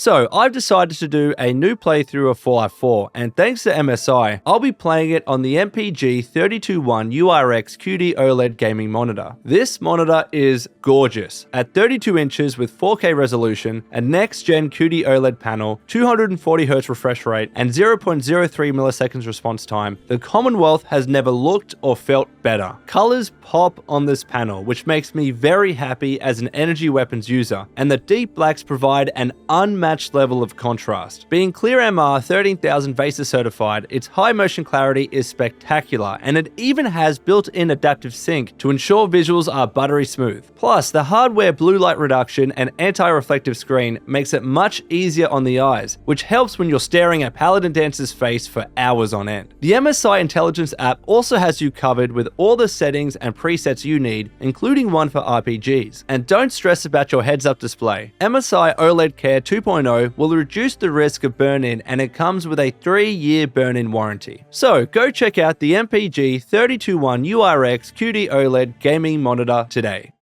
So I've decided to do a new playthrough of Fallout 4, and thanks to MSI, I'll be playing it on the MPG 321 URX QD-OLED gaming monitor. This monitor is gorgeous. At 32 inches with 4K resolution, a next-gen QD-OLED panel, 240Hz refresh rate, and 0.03 milliseconds response time, the Commonwealth has never looked or felt better. Colors pop on this panel, which makes me very happy as an energy weapons user, and the deep blacks provide an unmatched level of contrast. Being Clear MR 13000 VESA certified, its high motion clarity is spectacular, and it even has built-in adaptive sync to ensure visuals are buttery smooth. Plus, the hardware blue light reduction and anti-reflective screen makes it much easier on the eyes, which helps when you're staring at Paladin Dancer's face for hours on end. The MSI Intelligence app also has you covered with all the settings and presets you need, including one for RPGs. And don't stress about your heads-up display. MSI OLED Care 2.0 will reduce the risk of burn-in, and it comes with a 3-year burn-in warranty. So go check out the MPG 321 URX QD-OLED gaming monitor today.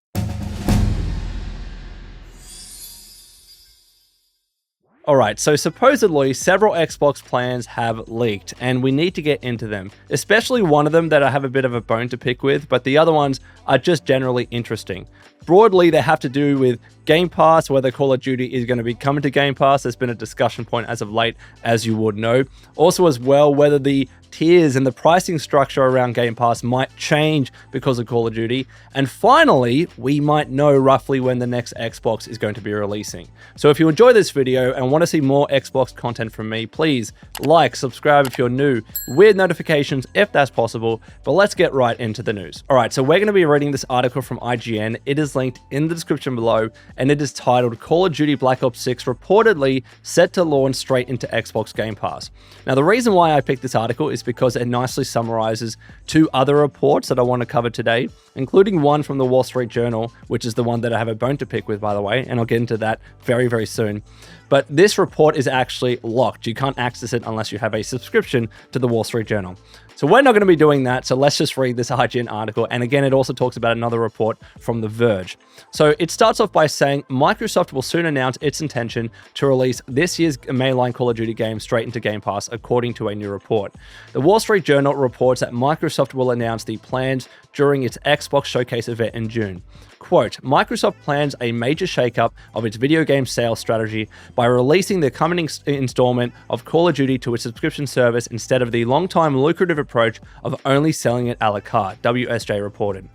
Alright, so supposedly several Xbox plans have leaked, and we need to get into them. Especially one of them that I have a bit of a bone to pick with, but the other ones are just generally interesting. Broadly, they have to do with Game Pass, whether Call of Duty is going to be coming to Game Pass. There's been a discussion point as of late, as you would know. Also as well, whether the tiers and the pricing structure around Game Pass might change because of Call of Duty. And finally, we might know roughly when the next Xbox is going to be releasing. So if you enjoy this video and want to see more Xbox content from me, please like, subscribe if you're new, with notifications if that's possible, but let's get right into the news. Alright, so we're going to be reading this article from IGN. It is linked in the description below, and it is titled Call of Duty Black Ops 6 reportedly set to launch straight into Xbox Game Pass. Now, the reason why I picked this article is because it nicely summarizes two other reports that I want to cover today, including one from the Wall Street Journal, which is the one that I have a bone to pick with, by the way, and I'll get into that very, very soon. But this report is actually locked. You can't access it unless you have a subscription to the Wall Street Journal. So we're not going to be doing that, so let's just read this IGN article. And again, it also talks about another report from The Verge. So it starts off by saying Microsoft will soon announce its intention to release this year's mainline Call of Duty game straight into Game Pass, according to a new report. The Wall Street Journal reports that Microsoft will announce the plans during its Xbox Showcase event in June. Quote, Microsoft plans a major shakeup of its video game sales strategy by releasing the coming installment of Call of Duty to its subscription service instead of the long-time lucrative approach of only selling it a la carte, WSJ reported.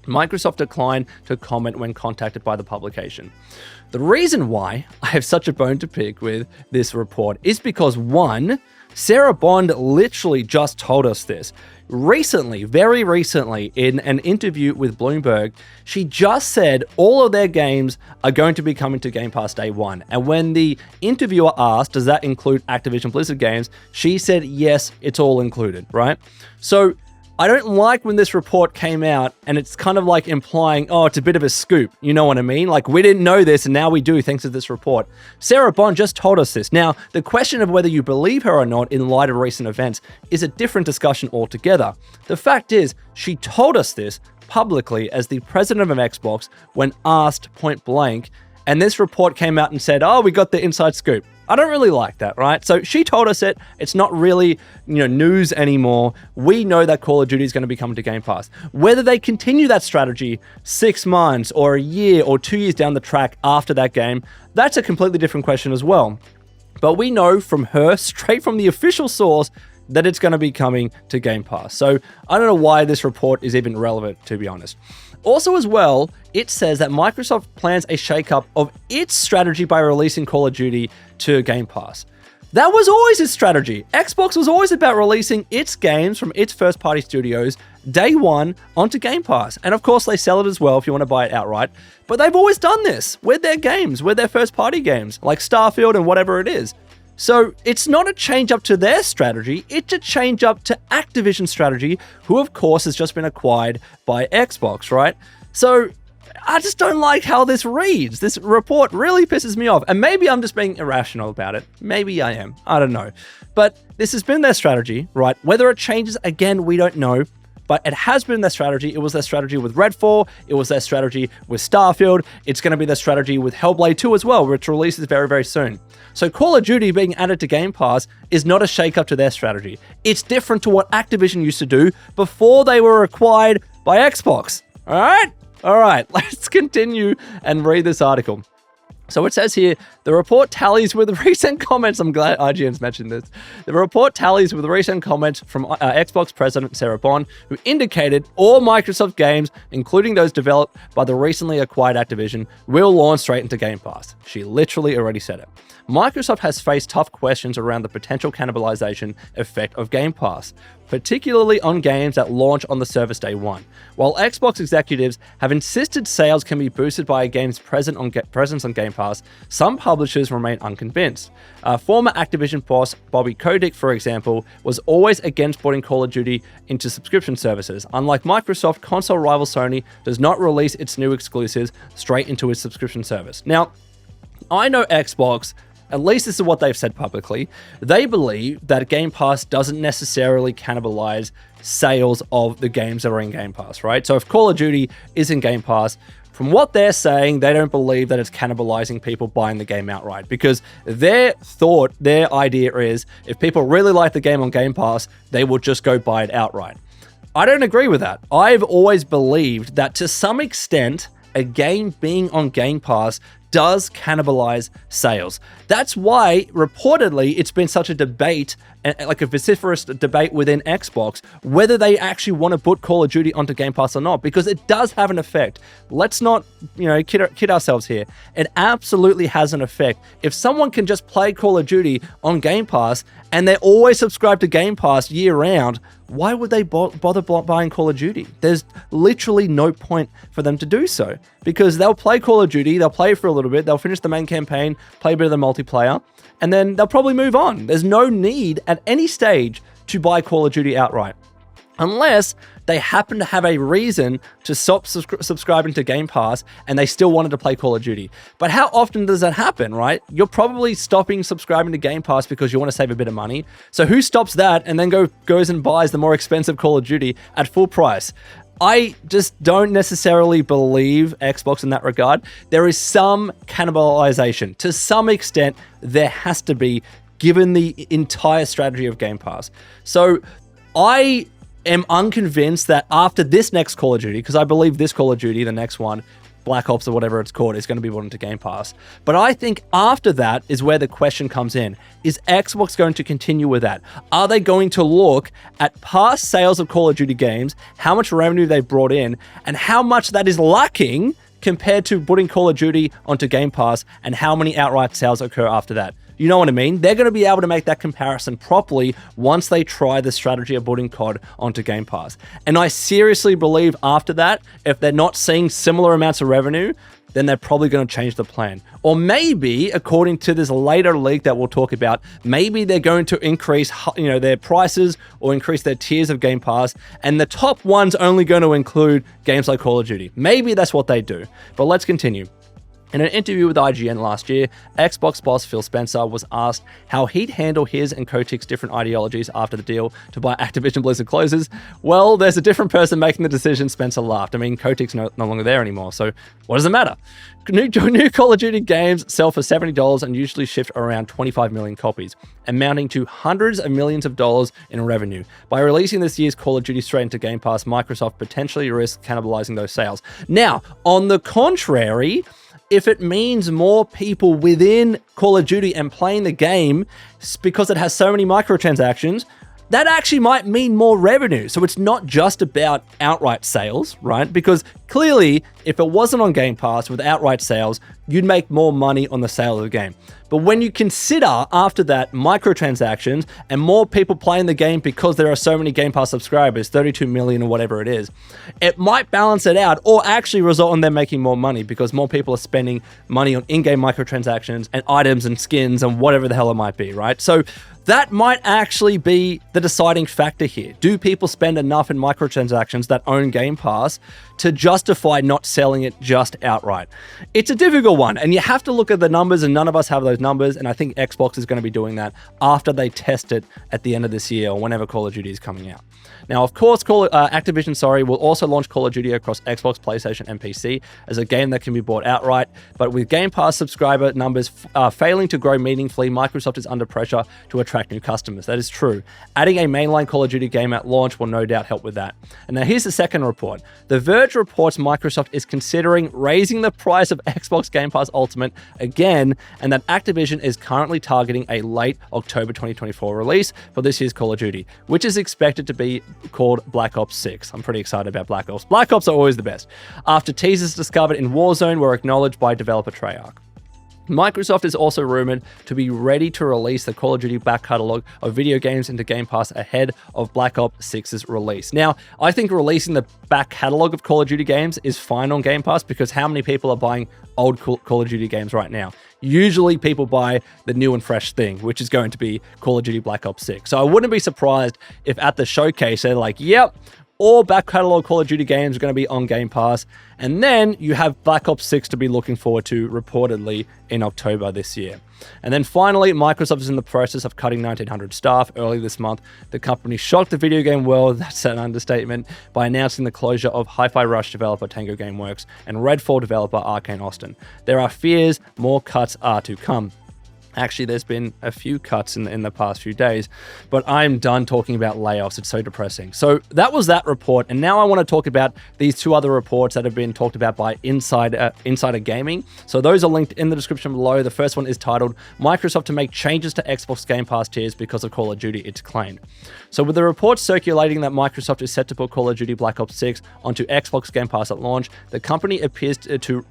Microsoft declined to comment when contacted by the publication. The reason why I have such a bone to pick with this report is because, one, Sarah Bond literally just told us this. Recently, very recently, in an interview with Bloomberg, she just said all of their games are going to be coming to Game Pass day one. And when the interviewer asked, does that include Activision Blizzard games? She said, yes, it's all included, right? So I don't like when this report came out and it's kind of like implying, oh, it's a bit of a scoop. You know what I mean? Like, we didn't know this and now we do thanks to this report. Sarah Bond just told us this. Now, the question of whether you believe her or not in light of recent events is a different discussion altogether. The fact is, she told us this publicly as the president of Xbox when asked point blank, and this report came out and said, oh, we got the inside scoop. I don't really like that, right? So she told us it. It's not really, news anymore. We know that Call of Duty is going to be coming to Game Pass. Whether they continue that strategy 6 months or a year or 2 years down the track after that game, that's a completely different question as well. But we know from her, straight from the official source, that it's going to be coming to Game Pass. So I don't know why this report is even relevant, to be honest. Also as well, it says that Microsoft plans a shakeup of its strategy by releasing Call of Duty to Game Pass. That was always its strategy. Xbox was always about releasing its games from its first-party studios day one onto Game Pass. And of course, they sell it as well if you want to buy it outright. But they've always done this with their games, with their first-party games, like Starfield and whatever it is. So it's not a change up to their strategy, it's a change up to Activision's strategy, who of course has just been acquired by Xbox, right? So I just don't like how this reads. This report really pisses me off. And maybe I'm just being irrational about it. Maybe I am. I don't know. But this has been their strategy, right? Whether it changes, again, we don't know. but it has been their strategy. It was their strategy with Redfall. It was their strategy with Starfield. It's going to be their strategy with Hellblade 2 as well, which releases very, very soon. So Call of Duty being added to Game Pass is not a shake-up to their strategy. It's different to what Activision used to do before they were acquired by Xbox. All right, let's continue and read this article. So it says here, the report tallies with recent comments. I'm glad IGN's mentioned this. The report tallies with recent comments from Xbox president Sarah Bond, who indicated all Microsoft games, including those developed by the recently acquired Activision, will launch straight into Game Pass. She literally already said it. Microsoft has faced tough questions around the potential cannibalization effect of Game Pass, particularly on games that launch on the service day one. While Xbox executives have insisted sales can be boosted by a game's presence on Game Pass, some publishers remain unconvinced. Former Activision boss Bobby Kotick, for example, was always against putting Call of Duty into subscription services. Unlike Microsoft, console rival Sony does not release its new exclusives straight into its subscription service. Now, I know Xbox, at least this is what they've said publicly, they believe that Game Pass doesn't necessarily cannibalize sales of the games that are in Game Pass, right? So if Call of Duty is in Game Pass, from what they're saying, they don't believe that it's cannibalizing people buying the game outright, because their idea is if people really like the game on Game Pass, they will just go buy it outright. I don't agree with that. I've always believed that to some extent, a game being on Game Pass does cannibalize sales. That's why, reportedly, it's been such a debate, like a vociferous debate within Xbox, whether they actually want to put Call of Duty onto Game Pass or not, because it does have an effect. Let's not, kid ourselves here. It absolutely has an effect. If someone can just play Call of Duty on Game Pass and they're always subscribed to Game Pass year round, why would they bother buying Call of Duty? There's literally no point for them to do so, because they'll play Call of Duty, they'll play for a little bit, they'll finish the main campaign, play a bit of the multiplayer, and then they'll probably move on. There's no need at any stage to buy Call of Duty outright, unless they happen to have a reason to stop subscribing to Game Pass and they still wanted to play Call of Duty. But how often does that happen, right? You're probably stopping subscribing to Game Pass because you want to save a bit of money. So who stops that and then goes and buys the more expensive Call of Duty at full price? I just don't necessarily believe Xbox in that regard. There is some cannibalization. To some extent, there has to be, given the entire strategy of Game Pass. So I am unconvinced that after this next Call of Duty, because I believe this Call of Duty, the next one, Black Ops or whatever it's called, is going to be brought into Game Pass. But I think after that is where the question comes in. Is Xbox going to continue with that? Are they going to look at past sales of Call of Duty games, how much revenue they brought in, and how much that is lacking compared to putting Call of Duty onto Game Pass, and how many outright sales occur after that? You know what I mean? They're going to be able to make that comparison properly once they try the strategy of putting COD onto Game Pass. And I seriously believe after that, if they're not seeing similar amounts of revenue, then they're probably going to change the plan. Or maybe, according to this later leak that we'll talk about, maybe they're going to increase, their prices or increase their tiers of Game Pass, and the top one's only going to include games like Call of Duty. Maybe that's what they do. But let's continue. In an interview with IGN last year, Xbox boss Phil Spencer was asked how he'd handle his and Kotick's different ideologies after the deal to buy Activision Blizzard closes. Well, there's a different person making the decision, Spencer laughed. I mean, Kotick's no longer there anymore, so what does it matter? New Call of Duty games sell for $70 and usually ship around 25 million copies, amounting to hundreds of millions of dollars in revenue. By releasing this year's Call of Duty straight into Game Pass, Microsoft potentially risks cannibalizing those sales. Now, on the contrary, if it means more people within Call of Duty and playing the game because it has so many microtransactions, that actually might mean more revenue. So it's not just about outright sales, right? Because clearly, if it wasn't on Game Pass with outright sales, you'd make more money on the sale of the game. But when you consider after that microtransactions and more people playing the game because there are so many Game Pass subscribers, 32 million or whatever it is, it might balance it out or actually result in them making more money because more people are spending money on in-game microtransactions and items and skins and whatever the hell it might be, right? So That might actually be the deciding factor here. Do people spend enough in microtransactions that own Game Pass to justify not selling it just outright? It's a difficult one, and you have to look at the numbers, and none of us have those numbers, and I think Xbox is going to be doing that after they test it at the end of this year or whenever Call of Duty is coming out. Now, of course, Activision, will also launch Call of Duty across Xbox, PlayStation, and PC as a game that can be bought outright. But with Game Pass subscriber numbers failing to grow meaningfully, Microsoft is under pressure to attract new customers. That is true. Adding a mainline Call of Duty game at launch will no doubt help with that. And now here's the second report. The Verge reports Microsoft is considering raising the price of Xbox Game Pass Ultimate again, and that Activision is currently targeting a late October 2024 release for this year's Call of Duty, which is expected to be called Black Ops 6. I'm pretty excited about Black Ops. Black Ops are always the best. After teasers discovered in Warzone were acknowledged by developer Treyarch. Microsoft is also rumored to be ready to release the Call of Duty back catalog of video games into Game Pass ahead of Black Ops 6's release. Now, I think releasing the back catalog of Call of Duty games is fine on Game Pass because how many people are buying old Call of Duty games right now? Usually people buy the new and fresh thing, which is going to be Call of Duty Black Ops 6. So I wouldn't be surprised if at the showcase they're like, yep, all back catalog Call of Duty games are going to be on Game Pass. And then you have Black Ops 6 to be looking forward to reportedly in October this year. And then finally, Microsoft is in the process of cutting 1,900 staff. Early this month, the company shocked the video game world, that's an understatement, by announcing the closure of Hi-Fi Rush developer Tango Gameworks and Redfall developer Arcane Austin. There are fears more cuts are to come. Actually, there's been a few cuts in the past few days, but I'm done talking about layoffs. It's so depressing. So that was that report, and now I want to talk about these two other reports that have been talked about by Insider Gaming. So those are linked in the description below. The first one is titled, Microsoft to make changes to Xbox Game Pass tiers because of Call of Duty, it's claimed. So with the reports circulating that Microsoft is set to put Call of Duty Black Ops 6 onto Xbox Game Pass at launch, the company appears to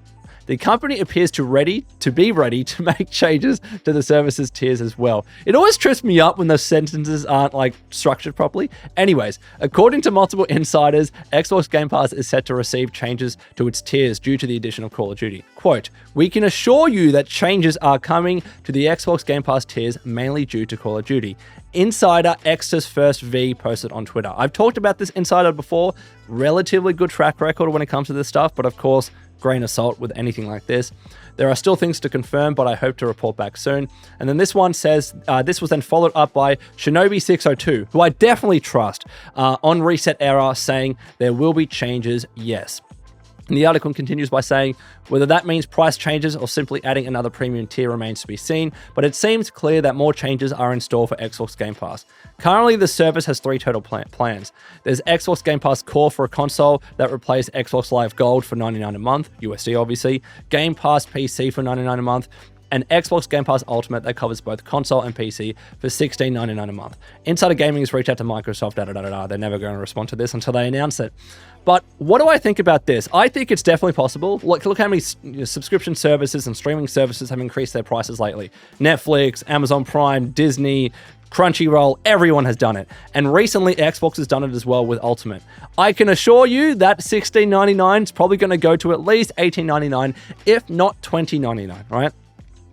be ready to make changes to the service's tiers as well. It always trips me up when those sentences aren't structured properly. Anyways, according to multiple insiders, Xbox Game Pass is set to receive changes to its tiers due to the addition of Call of Duty. Quote, we can assure you that changes are coming to the Xbox Game Pass tiers mainly due to Call of Duty. Insider X's First V posted on Twitter. I've talked about this insider before, relatively good track record when it comes to this stuff, but of course, grain of salt with anything like this. There are still things to confirm, but I hope to report back soon. And then this one says, this was then followed up by Shinobi602, who I definitely trust, on Reset Era saying there will be changes, yes. And the article continues by saying, whether that means price changes or simply adding another premium tier remains to be seen, but it seems clear that more changes are in store for Xbox Game Pass. Currently, the service has three total plans. There's Xbox Game Pass Core for a console that replaces Xbox Live Gold for $99 a month, USD obviously, Game Pass PC for $99 a month, and Xbox Game Pass Ultimate that covers both console and PC for $16.99 a month. Insider Gaming has reached out to Microsoft, They're never going to respond to this until they announce it. But what do I think about this? I think it's definitely possible. Look how many subscription services and streaming services have increased their prices lately. Netflix, Amazon Prime, Disney, Crunchyroll, everyone has done it. And recently, Xbox has done it as well with Ultimate. I can assure you that $16.99 is probably going to go to at least $18.99, if not $20.99, right?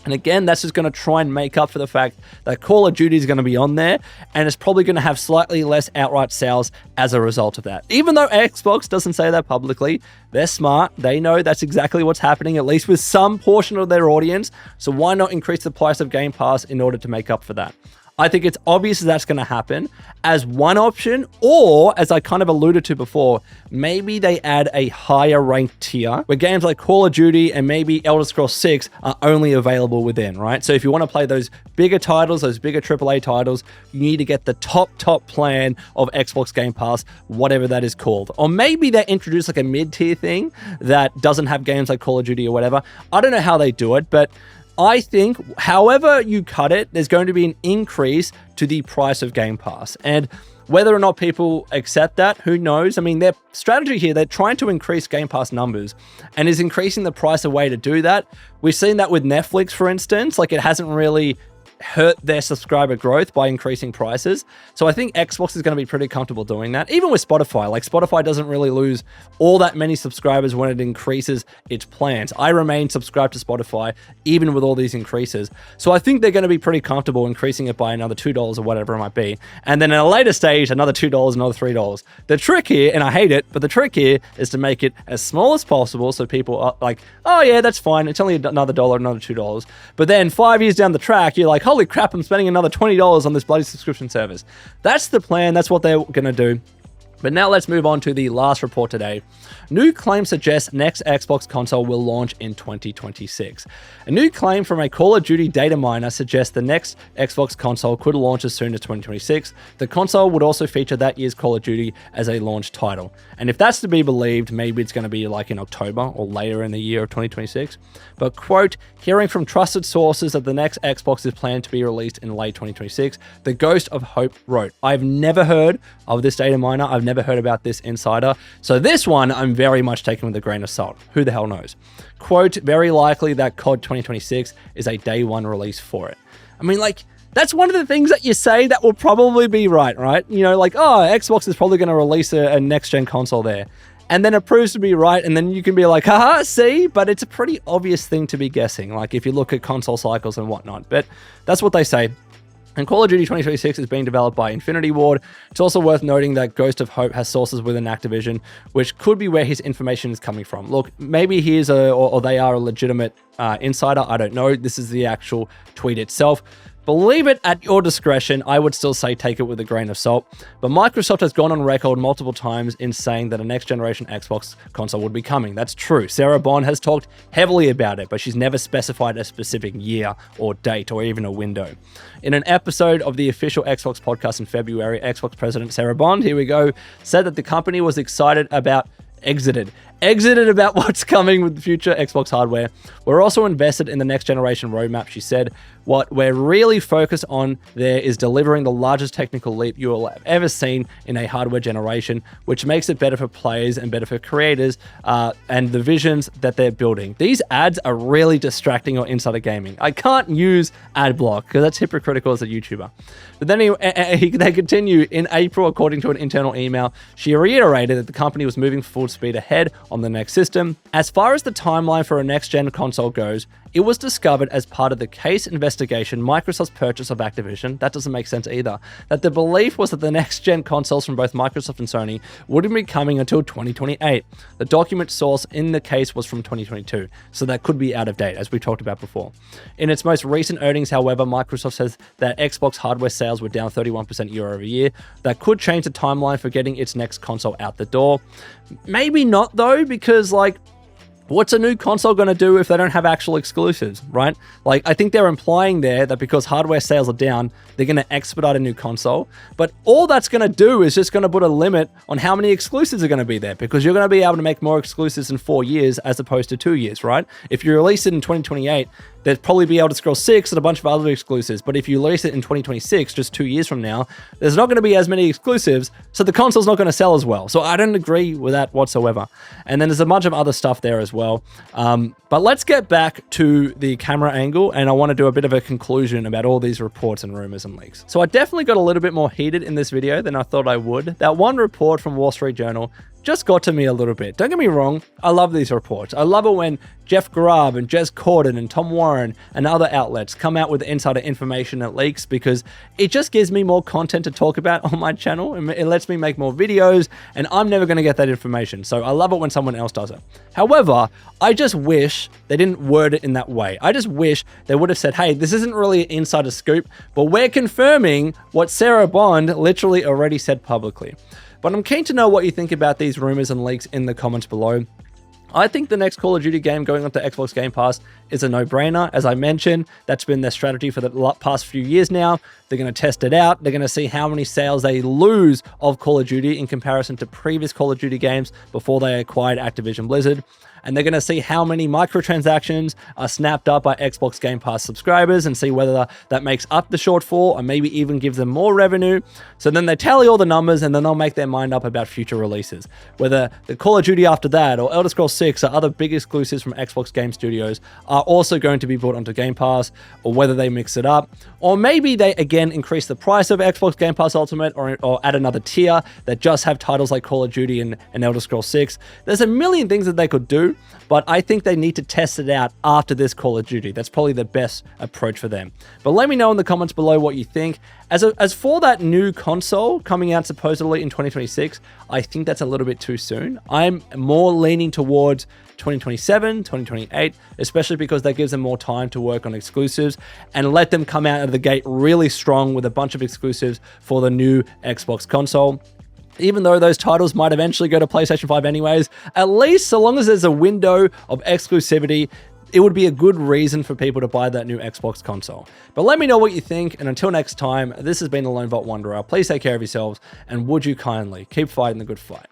And again, that's just going to try and make up for the fact that Call of Duty is going to be on there, and it's probably going to have slightly less outright sales as a result of that. Even though Xbox doesn't say that publicly, they're smart. They know that's exactly what's happening, at least with some portion of their audience. So why not increase the price of Game Pass in order to make up for that? I think it's obvious that's going to happen as one option, or as I kind of alluded to before, maybe they add a higher ranked tier where games like Call of Duty and maybe Elder Scrolls 6 are only available within, right? So if you want to play those bigger titles, those bigger AAA titles, you need to get the top plan of Xbox Game Pass, whatever that is called. Or maybe they introduce like a mid-tier thing that doesn't have games like Call of Duty or whatever. I don't know how they do it, but I think however you cut it, there's going to be an increase to the price of Game Pass. And whether or not people accept that, who knows? I mean, their strategy here, they're trying to increase Game Pass numbers and is increasing the price a way to do that. We've seen that with Netflix, for instance. Like, it hasn't really hurt their subscriber growth by increasing prices. So I think Xbox is going to be pretty comfortable doing that. Even with Spotify, like Spotify doesn't really lose all that many subscribers when it increases its plans. I remain subscribed to Spotify even with all these increases. So I think they're going to be pretty comfortable increasing it by another $2 or whatever it might be. And then at a later stage, another $2, another $3. The trick here, and I hate it, but the trick here is to make it as small as possible so people are like, oh yeah, that's fine. It's only another $1, another $2. But then 5 years down the track, you're like, holy crap, I'm spending another $20 on this bloody subscription service. That's the plan. That's what they're going to do. But now let's move on to the last report today. New claim suggests next Xbox console will launch in 2026. A new claim from a Call of Duty data miner suggests the next Xbox console could launch as soon as 2026. The console would also feature that year's Call of Duty as a launch title. And if that's to be believed, maybe it's going to be like in October or later in the year of 2026. But quote, hearing from trusted sources that the next Xbox is planned to be released in late 2026, the Ghost of Hope wrote. I've never heard of this data miner. I've never heard about this insider. So this one, I'm very much taking with a grain of salt. Who the hell knows? Quote, very likely that COD 2026 is a day one release for it. I mean, like, that's one of the things that you say that will probably be right? You know, like, oh, Xbox is probably going to release a next-gen console there. And then it proves to be right, and then you can be like, haha, see? But it's a pretty obvious thing to be guessing, like if you look at console cycles and whatnot. But that's what they say. And Call of Duty 2026 is being developed by Infinity Ward. It's also worth noting that Ghost of Hope has sources within Activision, which could be where his information is coming from. Look, maybe he is or they are a legitimate insider. I don't know. This is the actual tweet itself. Believe it at your discretion. I would still say take it with a grain of salt. But Microsoft has gone on record multiple times in saying that a next-generation Xbox console would be coming. That's true. Sarah Bond has talked heavily about it, but she's never specified a specific year or date or even a window. In an episode of the official Xbox podcast in February, Xbox President Sarah Bond, here we go, said that the company was excited about exited about what's coming with the future Xbox hardware. We're also invested in the next generation roadmap, she said. What we're really focused on there is delivering the largest technical leap you will have ever seen in a hardware generation, which makes it better for players and better for creators and the visions that they're building. These ads are really distracting on Insider Gaming. I can't use ad block because that's hypocritical as a YouTuber. But then they continue. In April, according to an internal email, she reiterated that the company was moving full speed ahead on the next system. As far as the timeline for a next-gen console goes, it was discovered as part of the case investigation Microsoft's purchase of Activision. That doesn't make sense either. That the belief was that the next-gen consoles from both Microsoft and Sony wouldn't be coming until 2028. The document source in the case was from 2022, so that could be out of date, as we talked about before. In its most recent earnings, however, Microsoft says that Xbox hardware sales were down 31% year over year. That could change the timeline for getting its next console out the door. Maybe not, though, because, like, what's a new console going to do if they don't have actual exclusives, right? Like, I think they're implying there that because hardware sales are down, they're going to expedite a new console. But all that's going to do is just going to put a limit on how many exclusives are going to be there, because you're going to be able to make more exclusives in 4 years as opposed to 2 years, right? If you release it in 2028, they'd probably be able to scroll 6 and a bunch of other exclusives. But if you release it in 2026, just 2 years from now, there's not going to be as many exclusives, so the console's not going to sell as well. So I don't agree with that whatsoever. And then there's a bunch of other stuff there as well. But let's get back to the camera angle, and I want to do a bit of a conclusion about all these reports and rumors and leaks. So I definitely got a little bit more heated in this video than I thought I would. That one report from Wall Street Journal just got to me a little bit. Don't get me wrong, I love these reports. I love it when Jeff Grubb and Jez Corden and Tom Warren and other outlets come out with insider information that leaks, because it just gives me more content to talk about on my channel, and it lets me make more videos, and I'm never going to get that information. So I love it when someone else does it. However, I just wish they didn't word it in that way. I just wish they would have said, hey, this isn't really an insider scoop, but we're confirming what Sarah Bond literally already said publicly. But I'm keen to know what you think about these rumors and leaks in the comments below. I think the next Call of Duty game going onto Xbox Game Pass is a no-brainer. As I mentioned, that's been their strategy for the past few years now. They're going to test it out. They're going to see how many sales they lose of Call of Duty in comparison to previous Call of Duty games before they acquired Activision Blizzard. and they're going to see how many microtransactions are snapped up by Xbox Game Pass subscribers and see whether that makes up the shortfall or maybe even give them more revenue. So then they tally all the numbers and then they'll make their mind up about future releases. Whether the Call of Duty after that or Elder Scrolls 6 or other big exclusives from Xbox Game Studios are also going to be brought onto Game Pass, or whether they mix it up, or maybe they again increase the price of Xbox Game Pass Ultimate or add another tier that just have titles like Call of Duty and Elder Scrolls 6. There's a million things that they could do, but I think they need to test it out after this Call of Duty. That's probably the best approach for them. But let me know in the comments below what you think. As for that new console coming out supposedly in 2026, I think that's a little bit too soon. I'm more leaning towards 2027, 2028, especially because that gives them more time to work on exclusives and let them come out of the gate really strong with a bunch of exclusives for the new Xbox console. Even though those titles might eventually go to PlayStation 5 anyways, at least so long as there's a window of exclusivity, it would be a good reason for people to buy that new Xbox console. But let me know what you think, and until next time, this has been the Lone Vault Wanderer. Please take care of yourselves, and would you kindly keep fighting the good fight.